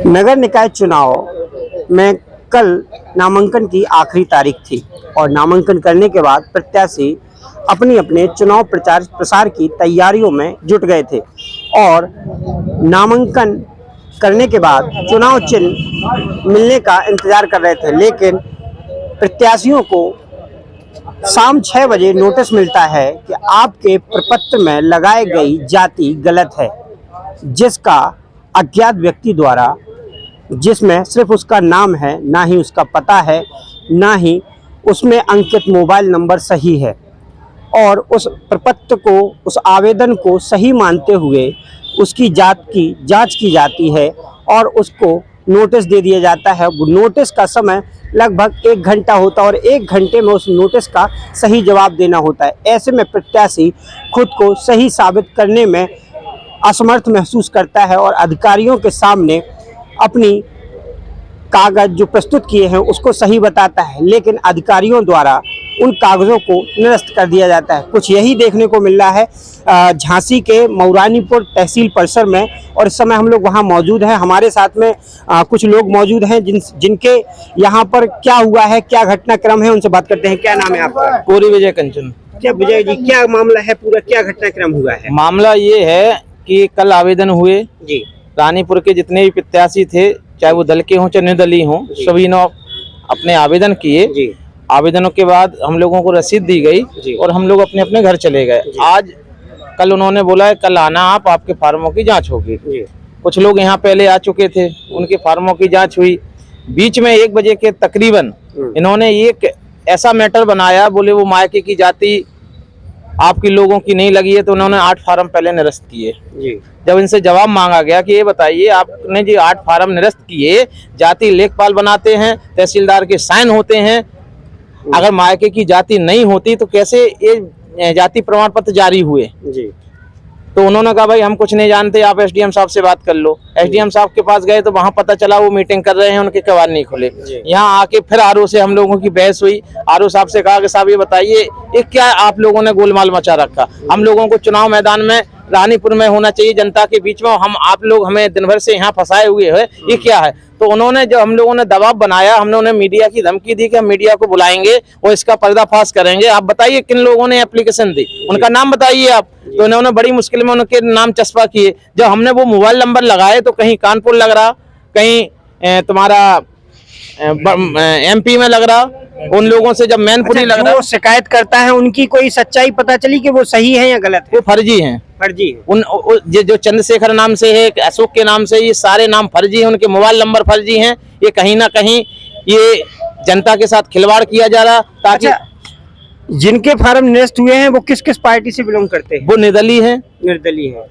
नगर निकाय चुनाव में कल नामांकन की आखिरी तारीख थी और नामांकन करने के बाद प्रत्याशी अपने अपने चुनाव प्रचार प्रसार की तैयारियों में जुट गए थे और नामांकन करने के बाद चुनाव चिन्ह मिलने का इंतजार कर रहे थे, लेकिन प्रत्याशियों को शाम 6 बजे नोटिस मिलता है कि आपके प्रपत्र में लगाई गई जाति गलत है, जिसका अज्ञात व्यक्ति द्वारा, जिसमें सिर्फ उसका नाम है, ना ही उसका पता है, ना ही उसमें अंकित मोबाइल नंबर सही है, और उस प्रपत्र को, उस आवेदन को सही मानते हुए उसकी जात की जांच की जाती है और उसको नोटिस दे दिया जाता है। वो नोटिस का समय लगभग 1 घंटा होता है और 1 घंटे में उस नोटिस का सही जवाब देना होता है। ऐसे में प्रत्याशी खुद को सही साबित करने में असमर्थ महसूस करता है और अधिकारियों के सामने अपनी कागज जो प्रस्तुत किए हैं उसको सही बताता है, लेकिन अधिकारियों द्वारा उन कागज़ों को निरस्त कर दिया जाता है। कुछ यही देखने को मिल रहा है झांसी के मऊरानीपुर तहसील परिसर में, और इस समय हम लोग वहां मौजूद हैं। हमारे साथ में कुछ लोग मौजूद हैं जिनके यहाँ पर क्या हुआ है, क्या घटनाक्रम है, उनसे बात करते हैं। क्या नाम है आपका? कोरी विजय कंचन। क्या विजय जी, क्या मामला है, पूरा क्या घटनाक्रम हुआ है? मामला ये है कि कल आवेदन हुए जी, रानीपुर के जितने भी प्रत्याशी थे, चाहे वो दल के हों चाहे निर्दलीय हों, सभी ने अपने आवेदन किए। आवेदनों के बाद हम लोगों को रसीद दी गई और हम लोग अपने अपने घर चले गए। आज कल उन्होंने बोला है कल आना, आपके फार्मों की जांच होगी। कुछ लोग यहाँ पहले आ चुके थे, उनके फार्मों की जांच हुई। बीच में 1 बजे के तकरीबन इन्होंने एक ऐसा मैटर बनाया, बोले वो मायके की जाति आपकी लोगों की नहीं लगी है, तो उन्होंने 8 फार्म पहले निरस्त किए। जब इनसे जवाब मांगा गया कि ये बताइए आपने जी 8 फार्म निरस्त किए, जाति लेखपाल बनाते हैं, तहसीलदार के साइन होते हैं, अगर मायके की जाति नहीं होती तो कैसे ये जाति प्रमाण पत्र जारी हुए? तो उन्होंने कहा भाई हम कुछ नहीं जानते, आप एसडीएम साहब से बात कर लो। एसडीएम साहब के पास गए तो वहां पता चला वो मीटिंग कर रहे हैं, उनके कवार नहीं खुले। यहाँ आके फिर आरओ से हम लोगों की बहस हुई। आरओ साहब से कहा कि साहब ये बताइए ये क्या आप लोगों ने गोलमाल मचा रखा? हम लोगों को चुनाव मैदान में रानीपुर में होना चाहिए, जनता के बीच में, हम आप लोग हमें दिन भर से यहाँ फंसाए हुए हैं, ये क्या है? तो उन्होंने, जब हम लोगों ने दबाव बनाया, हम लोगों ने मीडिया की धमकी दी कि हम मीडिया को बुलाएंगे और इसका पर्दाफाश करेंगे। आप बताइए किन लोगों ने एप्लीकेशन दी, उनका नाम बताइए आप। तो उन्होंने बड़ी मुश्किल में उनके नाम चस्पा किए। जब हमने वो मोबाइल नंबर लगाए तो कहीं कानपुर लग रहा, कहीं तुम्हारा एमपी में लग रहा, उन लोगों से जब मैनपुरी लग रहा। जो शिकायत करता है उनकी कोई सच्चाई पता चली कि वो सही है या गलत है? वो फर्जी हैं। फर्जी है। उन जो चंद्रशेखर नाम से है, अशोक के नाम से, ये सारे नाम फर्जी हैं, उनके मोबाइल नंबर फर्जी हैं। ये कहीं ना कहीं ये जनता के साथ खिलवाड़ किया जा रहा, ताकि जिनके फार्म निरस्त हुए हैं वो किस किस पार्टी से बिलोंग करते हैं? वो निर्दलीय हैं। निर्दलीय है।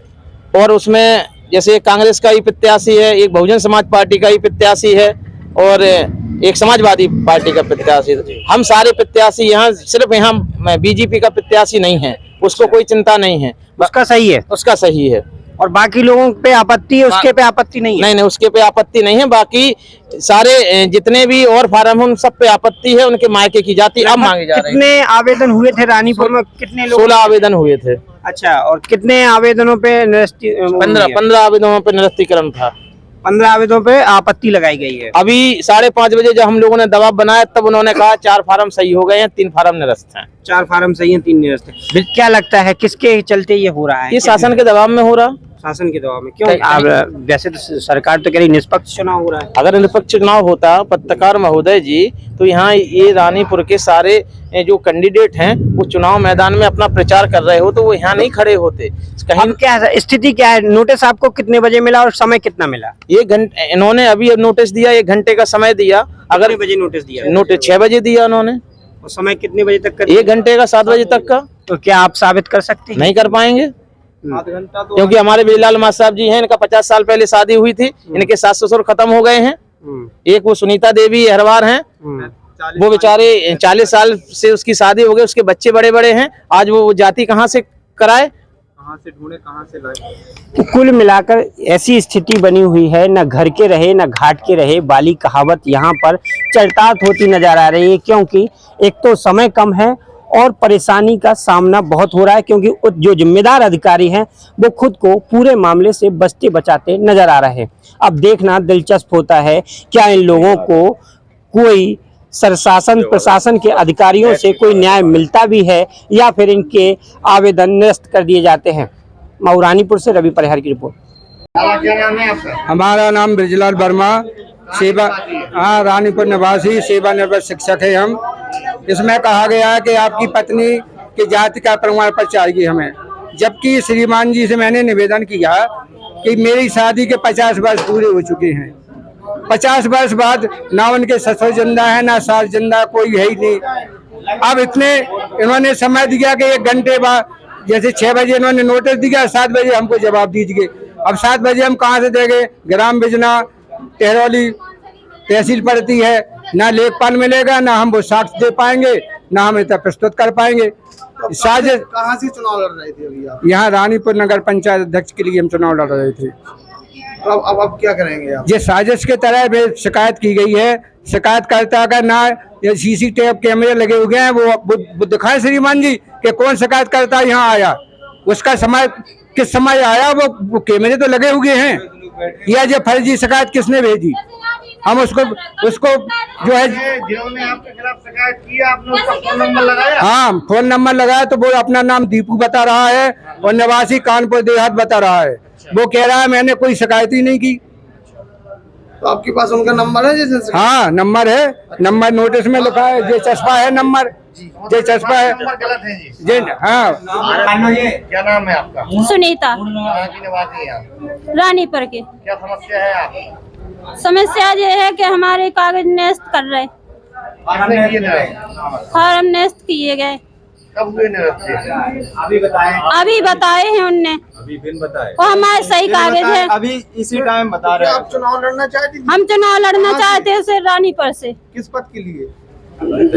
और उसमें जैसे कांग्रेस का ही प्रत्याशी है, एक बहुजन समाज पार्टी का ही प्रत्याशी है और एक समाजवादी पार्टी का प्रत्याशी। हम सारे प्रत्याशी यहाँ, सिर्फ यहाँ बीजेपी का प्रत्याशी नहीं है, उसको कोई चिंता नहीं है, उसका सही है, उसका सही है। और बाकी लोगों पे आपत्ति है, उसके पे आपत्ति नहीं है? नहीं, उसके पे आपत्ति नहीं है। बाकी सारे जितने भी और फार्म, उन सब पे आपत्ति है, उनके मायके की जाति अब मांगी जा रही है। कितने आवेदन हुए थे रानीपुर में? कितने लोग? 16 आवेदन हुए थे। अच्छा, और कितने आवेदनों पे 15 आवेदनों पे निरस्तीकरण था। 15 आवेदनों पे आपत्ति लगाई गई है। अभी 5:30 बजे जब हम लोगों ने दबाव बनाया, तब उन्होंने कहा 4 फार्म सही हो गए हैं, 3 फार्म निरस्त हैं। 4 फार्म सही हैं, 3 निरस्त हैं। क्या लगता है किसके चलते ये हो रहा है? ये शासन के दबाव में हो रहा। शासन के दबाव में? क्यों? वैसे तो सरकार तो कह रही निष्पक्ष चुनाव हो रहा है। अगर निष्पक्ष चुनाव होता पत्रकार महोदय जी, तो यहाँ ये रानीपुर के सारे जो कैंडिडेट हैं वो चुनाव मैदान में अपना प्रचार कर रहे हो, तो वो यहाँ नहीं खड़े होते। कहीं क्या स्थिति क्या है? नोटिस आपको कितने बजे मिला और समय कितना मिला? 1 घंटे इन्होंने अभी नोटिस दिया, 1 घंटे का समय दिया। अगर बजे नोटिस दिया? नोटिस 6 बजे दिया उन्होंने। और समय कितने बजे तक का? 1 घंटे का, 7 बजे तक का। तो क्या आप साबित कर सकते हैं? नहीं कर पाएंगे, क्योंकि हमारे बिजलाल मास साहब जी हैं, इनका 50 साल पहले शादी हुई थी, इनके सास ससुर खत्म हो गए हैं। एक वो सुनीता देवी हरवार हैं, वो बेचारे 40 साल से उसकी शादी हो गई, उसके बच्चे बड़े बड़े हैं। आज वो जाति कहाँ से कराए, कहाँ से ढूंढे, कहाँ से लाए? कुल मिलाकर ऐसी स्थिति बनी हुई है, न घर के रहे न घाट के रहे वाली कहावत यहाँ पर चरितार्थ होती नजर आ रही है, क्योंकि एक तो समय कम है और परेशानी का सामना बहुत हो रहा है, क्योंकि जो जिम्मेदार अधिकारी हैं वो खुद को पूरे मामले से बचते बचाते नजर आ रहे हैं। अब देखना दिलचस्प होता है क्या इन लोगों को कोई शासन प्रशासन के अधिकारियों से कोई न्याय मिलता भी है या फिर इनके आवेदन निरस्त कर दिए जाते हैं। मऊरानीपुर से रवि परिहार की रिपोर्ट। क्या नाम है आपका? हमारा नाम ब्रिजलाल वर्मा, सेवा रानीपुर निवासी सेवानिवृत्त शिक्षक है हम। इसमें कहा गया है कि आपकी पत्नी की जाति का प्रमाण पत्र चाहिए हमें, जबकि श्रीमान जी से मैंने निवेदन किया कि मेरी शादी के 50 वर्ष पूरे हो चुके हैं। 50 वर्ष बाद ना उनके ससुर जिंदा है ना सास जिंदा, कोई है ही नहीं। अब इन्होंने समय दिया कि 1 घंटे बाद, जैसे 6 बजे इन्होंने नोटिस दिया, 7 बजे हमको जवाब दीजिए। अब 7 बजे हम कहाँ से देंगे? ग्राम बिजना टेहरौली तहसील पड़ती है, ना लेखपाल मिलेगा, ना हम वो साक्ष्य दे पाएंगे, ना हम इतना प्रस्तुत कर पाएंगे। साजिश कहाँ से चुनाव लड़ रहे थे अभी आप? यहाँ रानीपुर नगर पंचायत अध्यक्ष के लिए हम चुनाव लड़ रहे थे। तो अब क्या करेंगे आप? ये साजिश के तरह भी शिकायत की गई है। शिकायतकर्ता का ना सीसीटीवी कैमरे लगे हुए हैं, वो दिखाए श्रीमान जी कि कौन शिकायतकर्ता यहाँ आया, उसका समय किस समय आया, वो कैमरे तो लगे हुए हैं। या जो फर्जी शिकायत किसने भेजी, हम उसको जो है जिन्होंने आपके खिलाफ शिकायत की आपने उसका फोन नंबर लगाया? हाँ, फोन नंबर लगाया तो वो अपना नाम दीपू बता रहा है और निवासी कानपुर देहात बता रहा है। वो कह रहा है मैंने कोई शिकायत ही नहीं की। तो आपके पास उनका नंबर है? जैसे हाँ, नंबर है, नंबर नोटिस में लिखा है, जे चस्पा है नंबर, जे चस्पा है। नंबर गलत है जी। जे हाँ। क्या नाम है आपका? सुनीता, कहाँ की निवासी हैं आप? रानीपुर के। क्या समस्या है आप? समस्या ये है कि हमारे कागज नेस्त कर रहे, किसने किए निरस्त? फॉर्म नेस्त किए गए। कब हुए निरस्त? अभी बताए हैं उनने, और हमारे सही कागज है। अभी इसी टाइम बता रहे हैं। आप चुनाव लड़ना चाहती थी? हम चुनाव लड़ना चाहते हैं सिर्फ रानीपुर से, किस पद के लिए?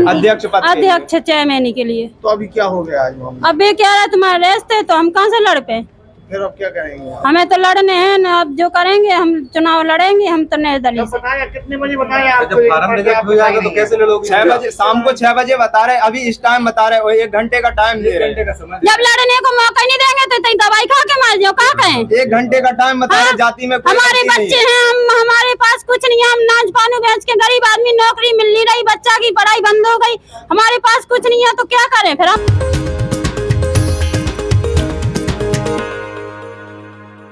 अध्यक्ष पद के लिए। अध्यक्ष चेयरमैन के लिए। तो अभी क्या हो गया आज मामला? अब ये कह रहा है तुम्हारा रेस्ट है, तो हम कहाँ से लड़ पे? फिर अब क्या करेंगे आप? हमें तो लड़ने हैं ना, अब जो करेंगे हम चुनाव लड़ेंगे, हम तो निर्दलीय से। बताया कितने बजे बताया आपको? जब फार्म रिजेक्ट हो जाएगा तो कैसे लड़ोगे? 6 बजे, शाम को 6 बजे बता रहे, अभी इस टाइम बता रहे, वो 1 घंटे का टाइम दे रहे हैं। जब लड़ने को मौका नहीं देंगे तो दवाई खा के मार जाओ, कहाँ कहें? 1 घंटे का टाइम बता रहे, जाति में कोई हमारे गलती नहीं बच्चे है। हैं, हमारे पास कुछ नहीं है, हम नाच पानू बेच के गरीब आदमी, नौकरी मिल नहीं रही, बच्चा की पढ़ाई बंद हो गई, हमारे पास कुछ नहीं है, तो क्या करें फिर हम?